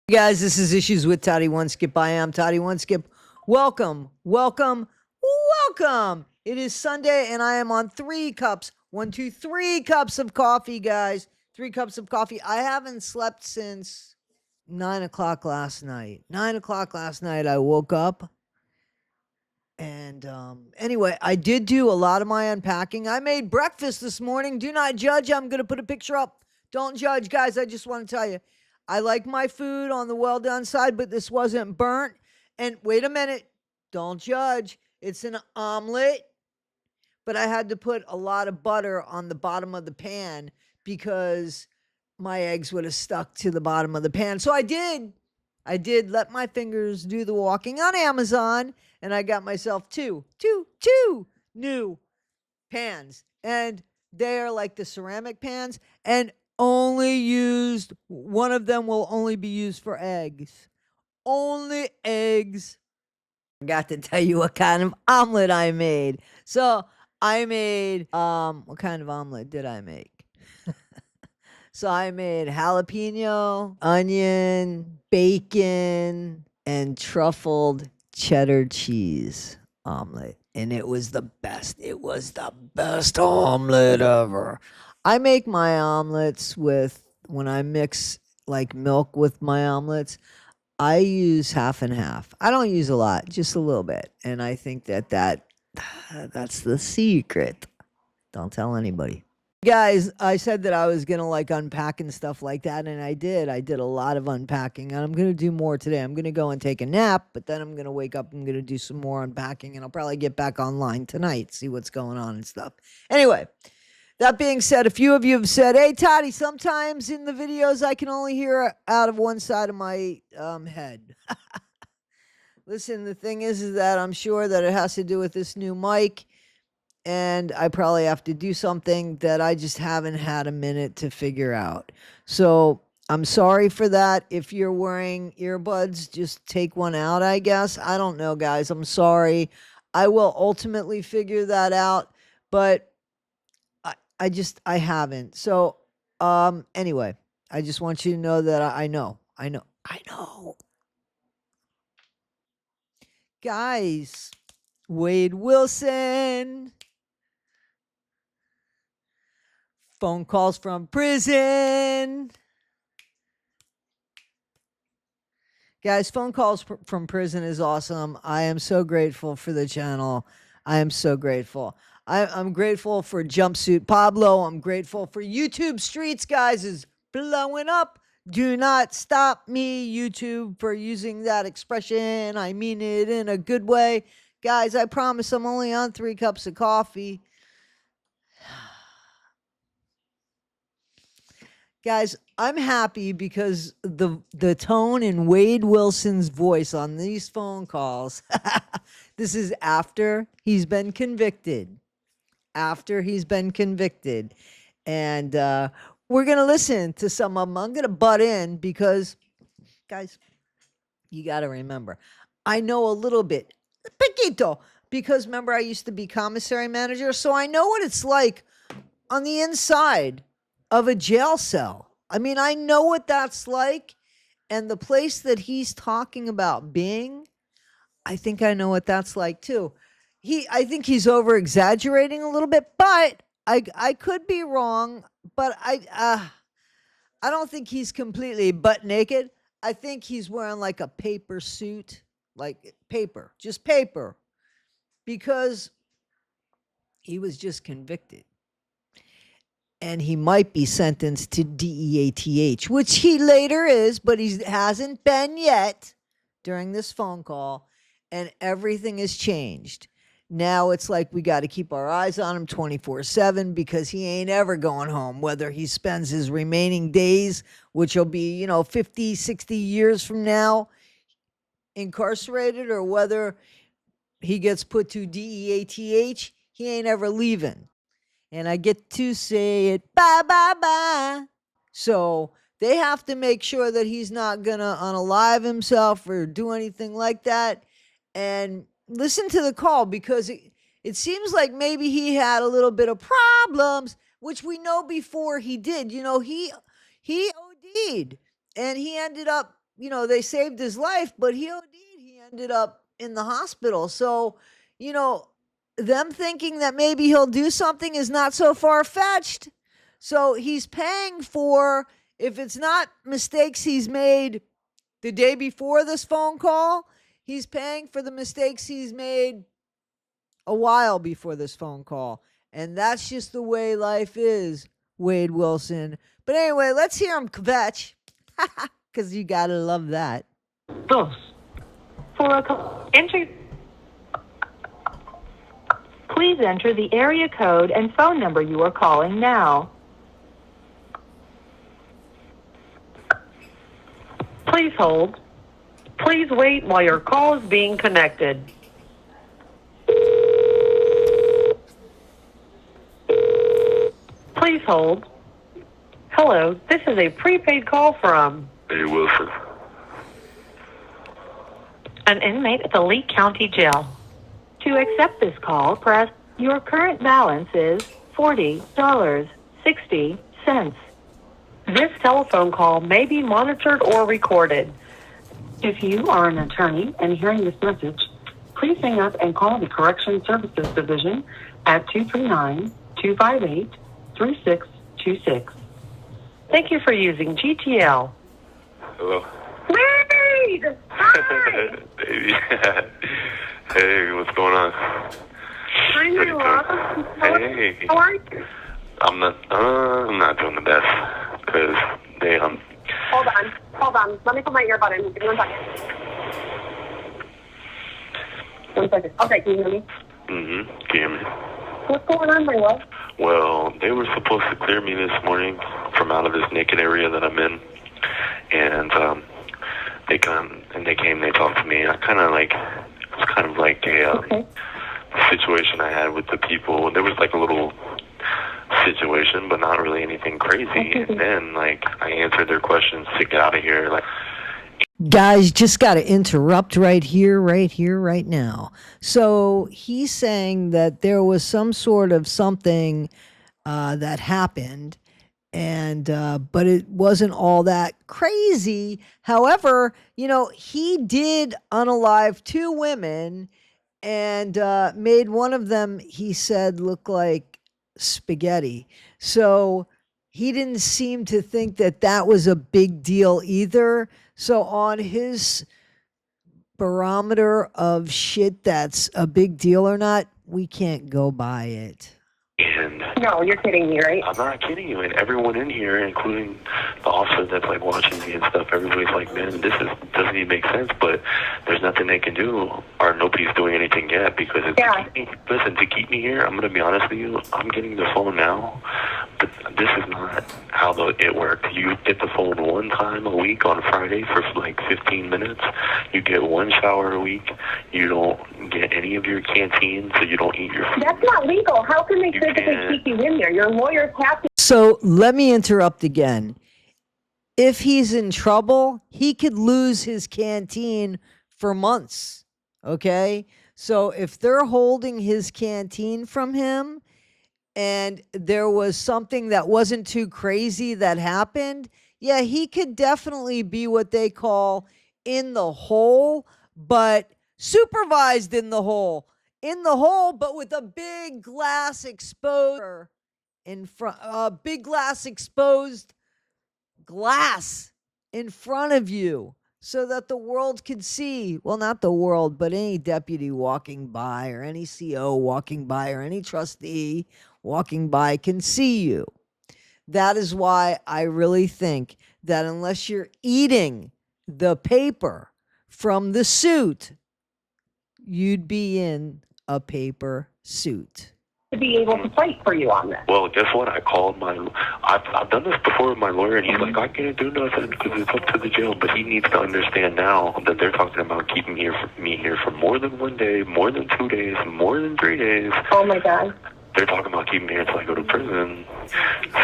Hey guys, this is Issues with Toddy One Skip. I am Toddy One Skip. Welcome, welcome, welcome. It is Sunday and I am on 3 cups. 3 cups of coffee, guys. 3 cups of coffee. I haven't slept since 9 o'clock last night. 9 o'clock last night, I woke up. And anyway, I did do a lot of my unpacking. I made breakfast this morning. Do not judge. I'm going to put a picture up. Don't judge, guys. I just want to tell you, I like my food on the well done side, but this wasn't burnt. And wait a minute. Don't judge. It's an omelet, but I had to put a lot of butter on the bottom of the pan because my eggs would have stuck to the bottom of the pan. So I did. I did let my fingers do the walking on Amazon, and I got myself two new pans. And they are like the ceramic pans, and only used, one of them will only be used for eggs. Only eggs. I got to tell you what kind of omelet I made. So I made, what kind of omelet did I make? So I made jalapeno, onion, bacon, and truffled cheddar cheese omelet. And it was the best. It was the best omelet ever. I make my omelets with, when I mix like milk with my omelets, I use half and half. I don't use a lot, just a little bit. And I think that's the secret. Don't tell anybody. Guys, I said that I was gonna like unpack and stuff like that, and I did. I did a lot of unpacking, and I'm gonna do more today. I'm gonna go and take a nap, but then I'm gonna wake up. I'm gonna do some more unpacking, and I'll probably get back online tonight, see what's going on and stuff. Anyway, that being said, a few of you have said, "Hey, Toddy, sometimes in the videos I can only hear out of one side of my head." Listen, the thing is that I'm sure that it has to do with this new mic, and I probably have to do something that I just haven't had a minute to figure out. So I'm sorry for that. If you're wearing earbuds, just take one out, I guess. I don't know, guys. I'm sorry. I will ultimately figure that out, but I haven't. So anyway, I just want you to know that I know. I know. I know. Guys, Wade Wilson. Phone calls from prison. Guys, phone calls from prison is awesome. I am so grateful for the channel. I am so grateful. I'm grateful for Jumpsuit Pablo. I'm grateful for YouTube Streets, guys, is blowing up. Do not stop me, YouTube, for using that expression. I mean it in a good way. Guys, I promise I'm only on 3 cups of coffee. Guys, I'm happy because the tone in Wade Wilson's voice on these phone calls, this is after he's been convicted. After he's been convicted. And we're going to listen to some of them. I'm going to butt in because, guys, you got to remember, I know a little bit, poquito, because remember, I used to be commissary manager, so I know what it's like on the inside of a jail cell. I mean, I know what that's like. And the place that he's talking about being, I think I know what that's like too. I think he's over exaggerating a little bit, but I could be wrong, but I don't think he's completely butt naked. I think he's wearing like a paper suit, like paper, just paper, because he was just convicted. And he might be sentenced to DEATH, which he later is, but he hasn't been yet during this phone call. And everything has changed. Now it's like we got to keep our eyes on him 24/7 because he ain't ever going home, whether he spends his remaining days, which will be, 50, 60 years from now, incarcerated, or whether he gets put to DEATH, he ain't ever leaving. And I get to say it, bye, bye, bye. So they have to make sure that he's not going to unalive himself or do anything like that. And listen to the call, because it seems like maybe he had a little bit of problems, which we know before he did. He OD'd and he ended up they saved his life, but he OD'd. He ended up in the hospital. So, you know, them thinking that maybe he'll do something is not so far fetched. So he's paying for, if it's not mistakes he's made the day before this phone call, he's paying for the mistakes he's made a while before this phone call. And that's just the way life is, Wade Wilson. But anyway, let's hear him kvetch. Because you got to love that. Dos. Please enter the area code and phone number you are calling now. Please hold. Please wait while your call is being connected. Please hold. Hello, this is a prepaid call from Hey, Wilson. an inmate at the Lee County Jail. To accept this call, press your current balance is $40.60. This telephone call may be monitored or recorded. If you are an attorney and hearing this message, please hang up and call the Correction Services Division at 239-258-3626. Thank you for using GTL. Hello. Wade! Hi! Baby. Hey, what's going on? Hi, my love. Hey. How are you? I'm not doing the best because they Hold on. Let me put my earbud in. Give me 1 second. 1 second. Okay, can you hear me? Can you hear me? What's going on, my love? Well, they were supposed to clear me this morning from out of this naked area that I'm in, and they came, they talked to me. It was kind of like a situation I had with the people. There was like a little situation, but not really anything crazy. And then, like, I answered their questions to get out of here. Like, Guys, just got to interrupt right here, right now. So he's saying that there was some sort of something that happened, and but it wasn't all that crazy. However, he did unalive 2 women and made one of them, he said, look like spaghetti. So he didn't seem to think that that was a big deal either. So on his barometer of shit that's a big deal or not, we can't go by it. and No, you're kidding me, right? I'm not kidding you. And everyone in here, including the officer that's like watching me and stuff, everybody's like, man, doesn't even make sense. But there's nothing they can do, or nobody's doing anything yet because to keep me here, I'm gonna be honest with you. I'm getting the phone now, but this is not how it worked. You get the phone 1 time a week on Friday for like 15 minutes. You get 1 shower a week. You don't get any of your canteen, so you don't eat your food. That's not legal. How can they physically keep you in there? Your lawyers have to. So let me interrupt again. If he's in trouble, he could lose his canteen for months. Okay? So if they're holding his canteen from him and there was something that wasn't too crazy that happened, yeah, he could definitely be what they call in the hole, but supervised in the hole. In the hole, but with a big glass exposure in front, big exposed glass in front of you so that the world could see. Well, not the world, but any deputy walking by or any CO walking by or any trustee walking by can see you. That is why I really think that unless you're eating the paper from the suit, you'd be in a paper suit. To be able to fight for you on this. Well, guess what? I've done this before with my lawyer, and he's like, I can't do nothing because it's up to the jail. But he needs to understand now that they're talking about keeping me here for more than 1 day, more than 2 days, more than 3 days. Oh my God. They're talking about keeping me here until I go to prison.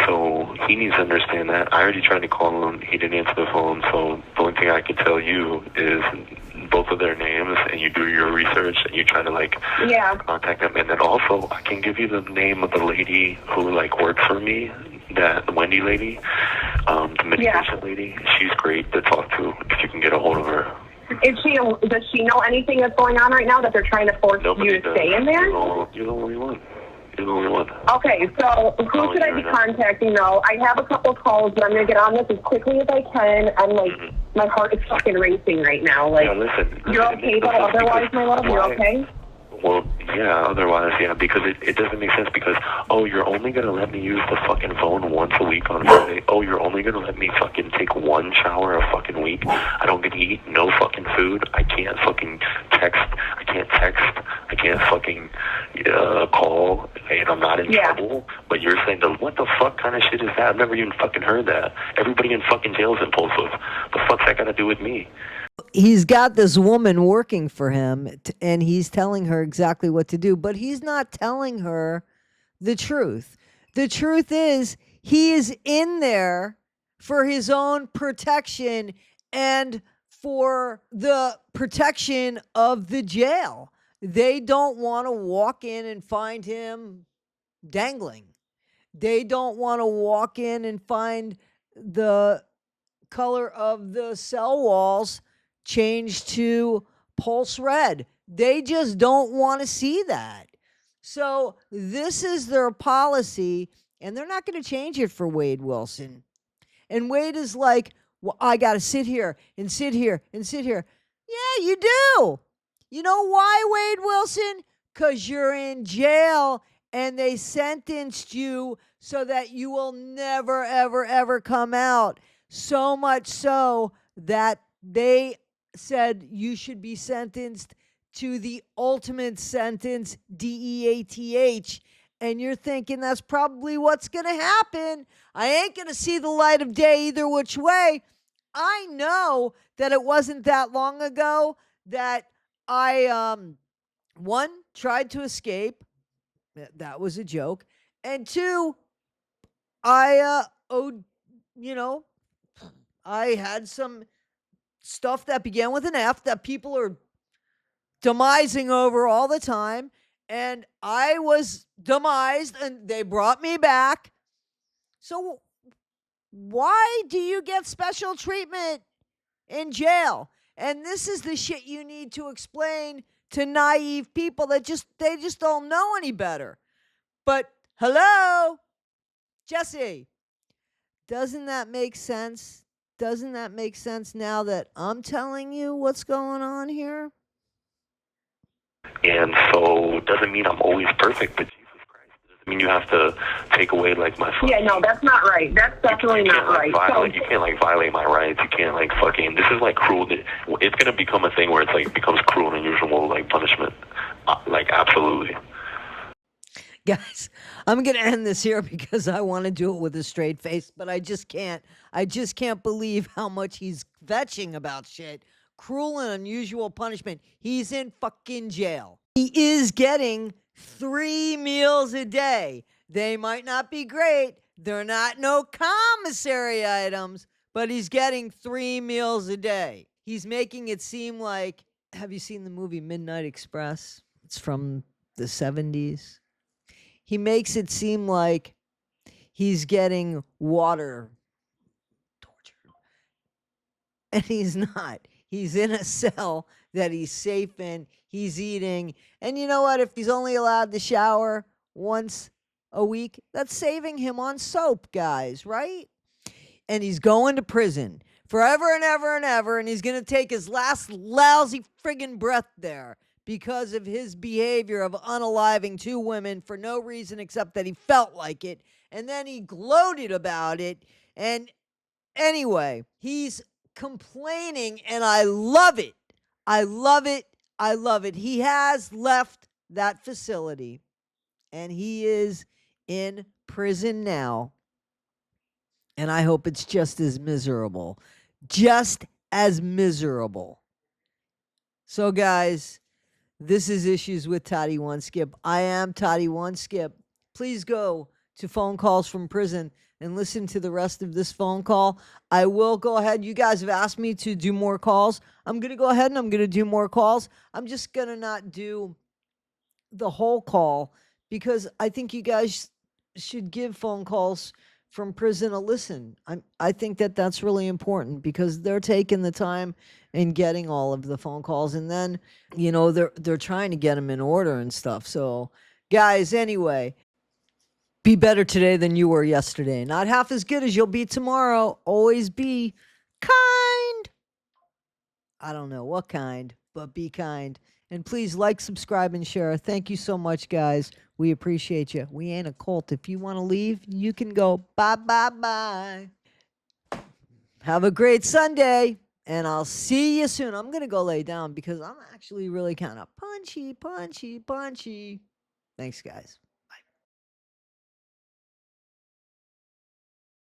So he needs to understand that. I already tried to call him. He didn't answer the phone. So the only thing I can tell you is both of their names, and you do your research, and you try to contact them. And then also, I can give you the name of the lady who worked for me that Wendy lady, the medication lady, she's great to talk to if you can get a hold of her. Does she know anything that's going on right now that they're trying to force you to stay in there? You're the only one. You're the only one. Okay, so who should I be contacting now? I have a couple calls, but I'm going to get on this as quickly as I can. I'm like, my heart is fucking racing right now. Like, listen, you're okay, but otherwise, my love, you're okay? Well, yeah, otherwise, yeah, because it doesn't make sense because, oh, you're only going to let me use the fucking phone once a week on Friday. Oh, you're only going to let me fucking take one shower a fucking week. I don't get to eat no fucking food. I can't fucking text. I can't fucking call, and I'm not in trouble. But you're saying, what the fuck kind of shit is that? I've never even fucking heard that. Everybody in fucking jail is impulsive. The fuck's that got to do with me? He's got this woman working for him, and he's telling her exactly what to do, but he's not telling her the truth. The truth is, he is in there for his own protection and for the protection of the jail. They don't want to walk in and find him dangling. They don't want to walk in and find the color of the cell walls changed to pulse red. They just don't want to see that. So this is their policy, and they're not going to change it for Wade Wilson. And Wade is like, well, I got to sit here and sit here and sit here. Yeah, you do. You know why, Wade Wilson? Because you're in jail and they sentenced you so that you will never, ever, ever come out. So much so that they said you should be sentenced to the ultimate sentence, DEATH. And you're thinking that's probably what's going to happen. I ain't going to see the light of day either which way. I know that it wasn't that long ago that I, one, tried to escape. That was a joke. And two, I owed, I had some stuff that began with an F that people are demising over all the time. And I was demised and they brought me back. So why do you get special treatment in jail? And this is the shit you need to explain to naive people that they just don't know any better. But hello, Jesse, doesn't that make sense? Doesn't that make sense now that I'm telling you what's going on here? And so it doesn't mean I'm always perfect, but Jesus Christ, it doesn't mean you have to take away like my fucking... Yeah, no, that's not right. That's definitely not right. You can't violate my rights. You can't fucking... This is cruel. It's going to become a thing where it's becomes cruel and unusual punishment. Absolutely. Guys, I'm going to end this here because I want to do it with a straight face, but I just can't. I just can't believe how much he's vetching about shit. Cruel and unusual punishment. He's in fucking jail. He is getting 3 meals a day. They might not be great. They're not no commissary items, but he's getting 3 meals a day. He's making it seem like, have you seen the movie Midnight Express? It's from the 70s. He makes it seem like he's getting water tortured. And he's not. He's in a cell that he's safe in. He's eating. And you know what? If he's only allowed to shower once a week, that's saving him on soap, guys, right? And he's going to prison forever and ever and ever. And he's going to take his last lousy friggin' breath there because of his behavior of unaliving 2 women for no reason except that he felt like it. And then he gloated about it. And anyway, he's complaining, and I love it. I love it. I love it. He has left that facility, and he is in prison now. And I hope it's just as miserable. Just as miserable. So, guys, this is Issues with Toddy One Skip. I am Toddy One Skip. Please go to Phone Calls from Prison and listen to the rest of this phone call. I will go ahead. You guys have asked me to do more calls. I'm going to go ahead and I'm going to do more calls. I'm just going to not do the whole call because I think you guys should give phone calls from prison to listen. I think that that's really important because they're taking the time and getting all of the phone calls, and then they're trying to get them in order and stuff. So, guys, anyway, be better today than you were yesterday. Not half as good as you'll be tomorrow. Always be kind. I don't know what kind, but be kind. And please like, subscribe, and share. Thank you so much, guys. We appreciate you. We ain't a cult. If you want to leave, you can go. Bye, bye, bye. Have a great Sunday, and I'll see you soon. I'm going to go lay down because I'm actually really kind of punchy. Thanks, guys.